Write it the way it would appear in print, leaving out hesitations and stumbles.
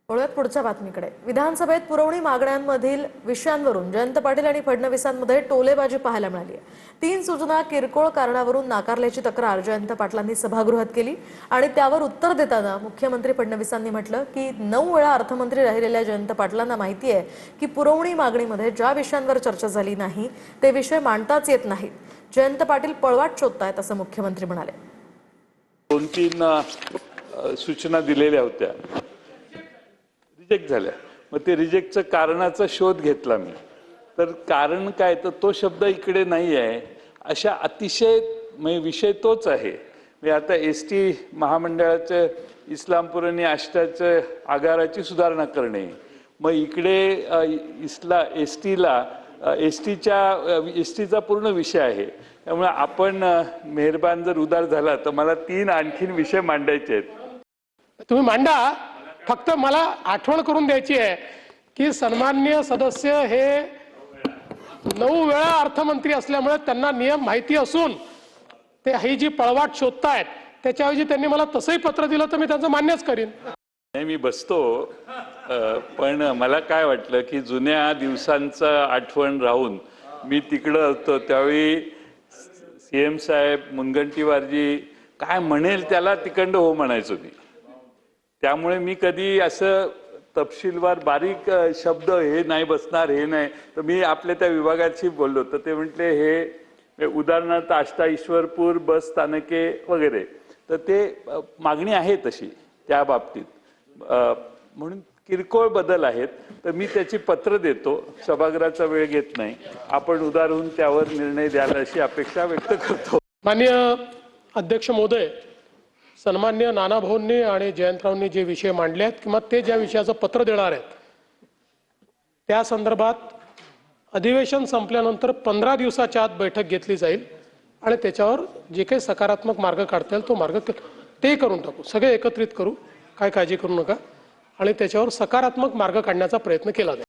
वळूयात पुढच्या बातमीकडे। विधानसभेत पुरवणी मागण्यांमधील विषयांवरून जयंत पाटील आणि फडणवीसांमध्ये टोलेबाजी पाहायला मिळाली आहे। 3 सूचना किरकोळ कारणावरून नाकारल्याची तक्रार जयंत पाटलांनी सभागृहात केली आणि त्यावर उत्तर देताना मुख्यमंत्री फडणवीसांनी म्हटलं की 9 वेळा अर्थमंत्री राहिलेल्या जयंत पाटलांना माहिती आहे की पुरवणी मागणीमध्ये ज्या विषयांवर चर्चा झाली नाही ते विषय मांडताच येत नाहीत। जयंत पाटील पळवाट शोधतायत असं मुख्यमंत्री म्हणाले। 2-3 सूचना दिलेल्या होत्या, रिजेक्ट झाल्या। मग ते रिजेक्टचं कारणाचा शोध घेतला मी, तर कारण काय तर तो शब्द इकडे नाही आहे। अशा अतिशय विषय तोच आहे। मी आता एसटी महामंडळाचं इस्लामपूर आणि आष्टाचं आगाराची सुधारणा करणे, मग इकडे एसटीचा पूर्ण विषय आहे। त्यामुळे आपण मेहरबान जर उदार झाला तर मला 3 आणखीन विषय मांडायचे आहेत। तुम्ही मांडा, फक्त मला आठवण करून द्यायची आहे की सन्माननीय सदस्य हे 9 वेळा अर्थमंत्री असल्यामुळे त्यांना नियम माहिती असून ते ही जी पळवाट शोधतायत त्याच्याऐवजी त्यांनी मला तसंही पत्र दिलं तर मी त्यांचं मान्यच करीन। नाही, मी बसतो, पण मला काय वाटलं की जुन्या दिवसांचं आठवण राहून मी तिकडं होतो त्यावेळी सीएम साहेब मुनगंटीवारजी काय म्हणेल त्याला तिकडं हो म्हणायचो मी। त्यामुळे मी कधी असं तपशीलवार बारीक शब्द हे नाही बसणार, हे नाही, तर मी आपल्या त्या विभागाशी बोललो तर ते म्हटले हे उदाहरणार्थ आष्टा ईश्वरपूर बस स्थानके वगैरे, तर ते मागणी आहे तशी त्या बाबतीत, म्हणून किरकोळ बदल आहेत। तर मी त्याची पत्र देतो, सभागृहाचा वेळ घेत नाही, आपण उदार होऊन त्यावर निर्णय द्याल अशी अपेक्षा व्यक्त करतो। माननीय अध्यक्ष महोदय, सन्मान्य नानाभाऊंनी आणि जयंतरावांनी जे विषय मांडले आहेत किंवा ते ज्या विषयाचं पत्र देणार आहेत त्या संदर्भात अधिवेशन संपल्यानंतर 15 दिवसाच्या आत बैठक घेतली जाईल आणि त्याच्यावर जे काही सकारात्मक मार्ग काढता येईल तो मार्ग ते करून टाकू, सगळे एकत्रित करू, काय काळजी करू नका आणि त्याच्यावर सकारात्मक मार्ग काढण्याचा प्रयत्न केला जाईल।